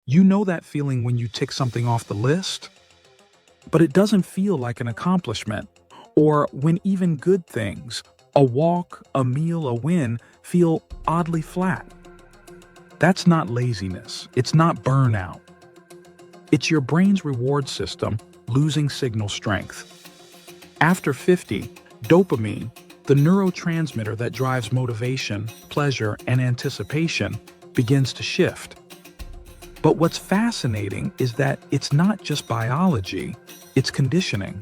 You know that feeling when you tick something off the list, but it doesn't feel like an accomplishment, or when even good things, a walk, a meal, a win, feel oddly flat. That's not laziness. It's not burnout. It's your brain's reward system losing signal strength. After 50, dopamine, the neurotransmitter that drives motivation, pleasure, and anticipation, begins to shift. But what's fascinating is that it's not just biology, it's conditioning.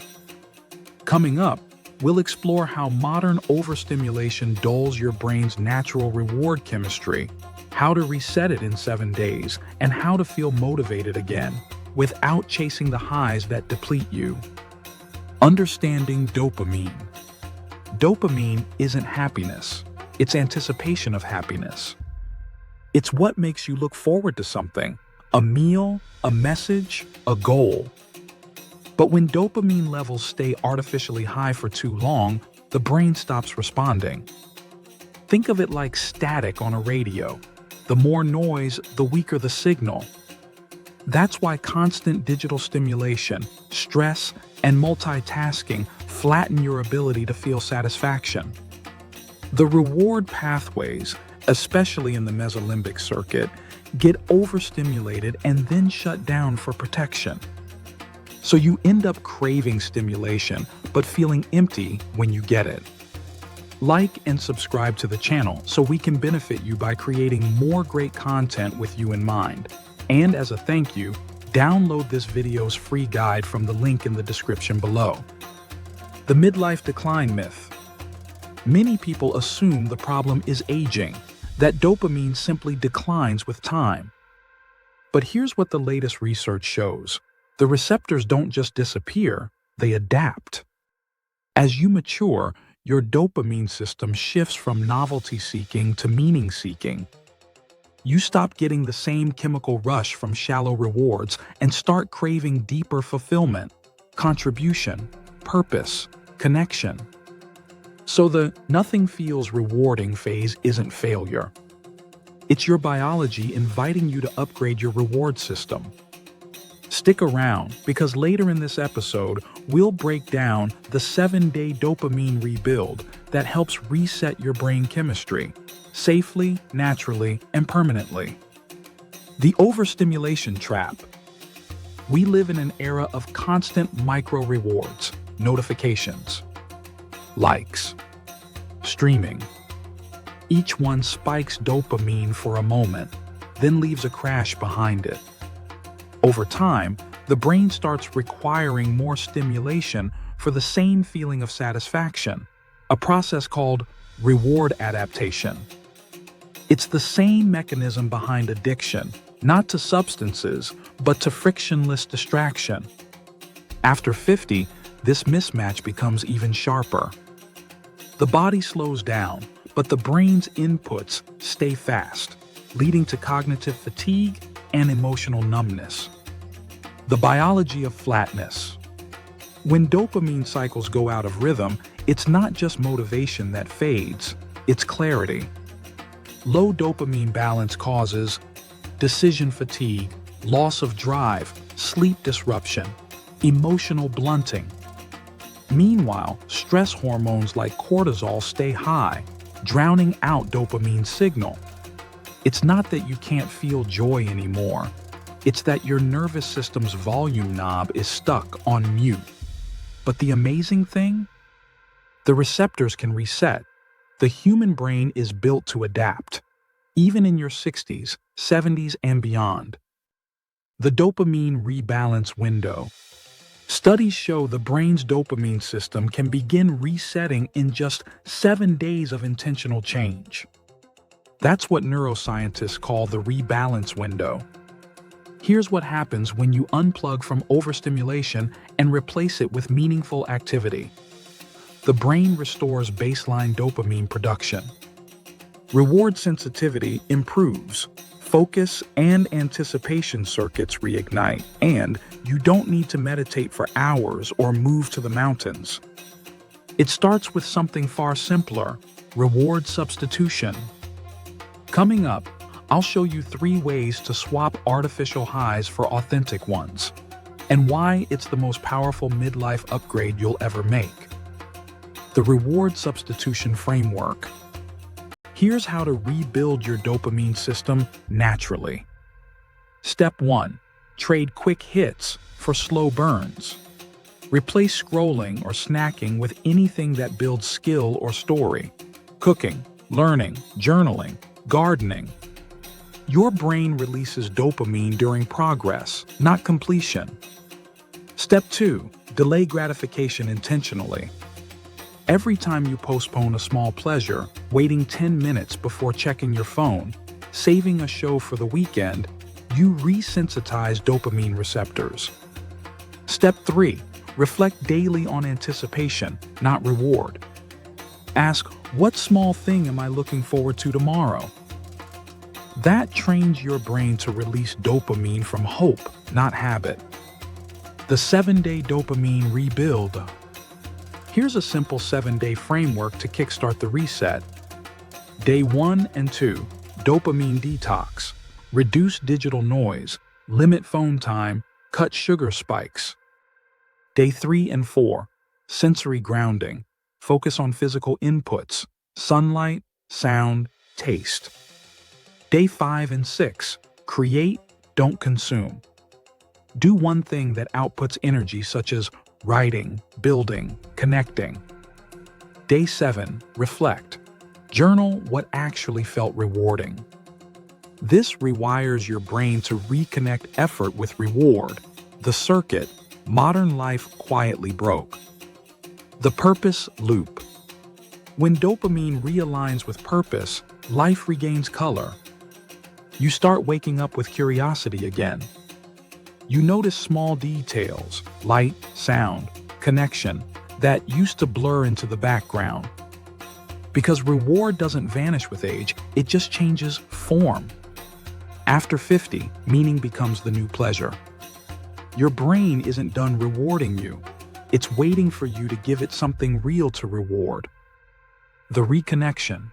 Coming up, we'll explore how modern overstimulation dulls your brain's natural reward chemistry, how to reset it in 7 days, and how to feel motivated again without chasing the highs that deplete you. Understanding dopamine. Dopamine isn't happiness, it's anticipation of happiness. It's what makes you look forward to something, a meal, a message, a goal. But when dopamine levels stay artificially high for too long, the brain stops responding. Think of it like static on a radio. The more noise, the weaker the signal. That's why constant digital stimulation, stress, and multitasking flatten your ability to feel satisfaction. The reward pathways, especially in the mesolimbic circuit, get overstimulated and then shut down for protection. So you end up craving stimulation, but feeling empty when you get it. Like and subscribe to the channel so we can benefit you by creating more great content with you in mind. And as a thank you, download this video's free guide from the link in the description below. The midlife decline myth. Many people assume the problem is aging, that dopamine simply declines with time. But here's what the latest research shows. The receptors don't just disappear, they adapt. As you mature, your dopamine system shifts from novelty-seeking to meaning-seeking. You stop getting the same chemical rush from shallow rewards and start craving deeper fulfillment, contribution, purpose, connection. So the nothing feels rewarding phase isn't failure. It's your biology inviting you to upgrade your reward system. Stick around, because later in this episode, we'll break down the 7-day dopamine rebuild that helps reset your brain chemistry, safely, naturally, and permanently. The overstimulation trap. We live in an era of constant micro-rewards, notifications, likes, streaming. Each one spikes dopamine for a moment, then leaves a crash behind it. Over time, the brain starts requiring more stimulation for the same feeling of satisfaction, a process called reward adaptation. It's the same mechanism behind addiction, not to substances, but to frictionless distraction. After 50, this mismatch becomes even sharper. The body slows down, but the brain's inputs stay fast, leading to cognitive fatigue and emotional numbness. The biology of flatness. When dopamine cycles go out of rhythm, it's not just motivation that fades, it's clarity. Low dopamine balance causes decision fatigue, loss of drive, sleep disruption, emotional blunting. Meanwhile, stress hormones like cortisol stay high, drowning out dopamine's signal. It's not that you can't feel joy anymore. It's that your nervous system's volume knob is stuck on mute. But the amazing thing? The receptors can reset. The human brain is built to adapt, even in your 60s, 70s, and beyond. The dopamine rebalance window. Studies show the brain's dopamine system can begin resetting in just 7 days of intentional change. That's what neuroscientists call the rebalance window. Here's what happens when you unplug from overstimulation and replace it with meaningful activity. The brain restores baseline dopamine production. Reward sensitivity improves. Focus and anticipation circuits reignite, and you don't need to meditate for hours or move to the mountains. It starts with something far simpler: reward substitution. Coming up, I'll show you 3 ways to swap artificial highs for authentic ones, and why it's the most powerful midlife upgrade you'll ever make. The reward substitution framework. Here's how to rebuild your dopamine system naturally. Step 1. Trade quick hits for slow burns. Replace scrolling or snacking with anything that builds skill or story. Cooking, learning, journaling, gardening. Your brain releases dopamine during progress, not completion. Step 2. Delay gratification intentionally. Every time you postpone a small pleasure, waiting 10 minutes before checking your phone, saving a show for the weekend, you resensitize dopamine receptors. Step 3. Reflect daily on anticipation, not reward. Ask, what small thing am I looking forward to tomorrow? That trains your brain to release dopamine from hope, not habit. The 7-day dopamine rebuild. Here's a simple 7-day framework to kickstart the reset. Day 1 and 2, dopamine detox. Reduce digital noise, limit phone time, cut sugar spikes. Day 3 and 4, sensory grounding. Focus on physical inputs, sunlight, sound, taste. Day 5 and 6, create, don't consume. Do one thing that outputs energy, such as writing, building, connecting. Day 7, reflect. Journal what actually felt rewarding. This rewires your brain to reconnect effort with reward, the circuit modern life quietly broke. The purpose loop. When dopamine realigns with purpose, life regains color. You start waking up with curiosity again. You notice small details, light, sound, connection, that used to blur into the background. Because reward doesn't vanish with age, it just changes form. After 50, meaning becomes the new pleasure. Your brain isn't done rewarding you. It's waiting for you to give it something real to reward. The reconnection.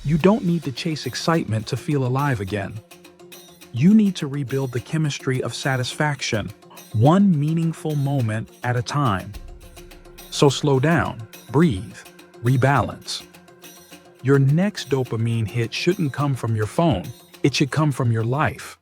You don't need to chase excitement to feel alive again. You need to rebuild the chemistry of satisfaction, one meaningful moment at a time. So slow down, breathe, rebalance. Your next dopamine hit shouldn't come from your phone. It should come from your life.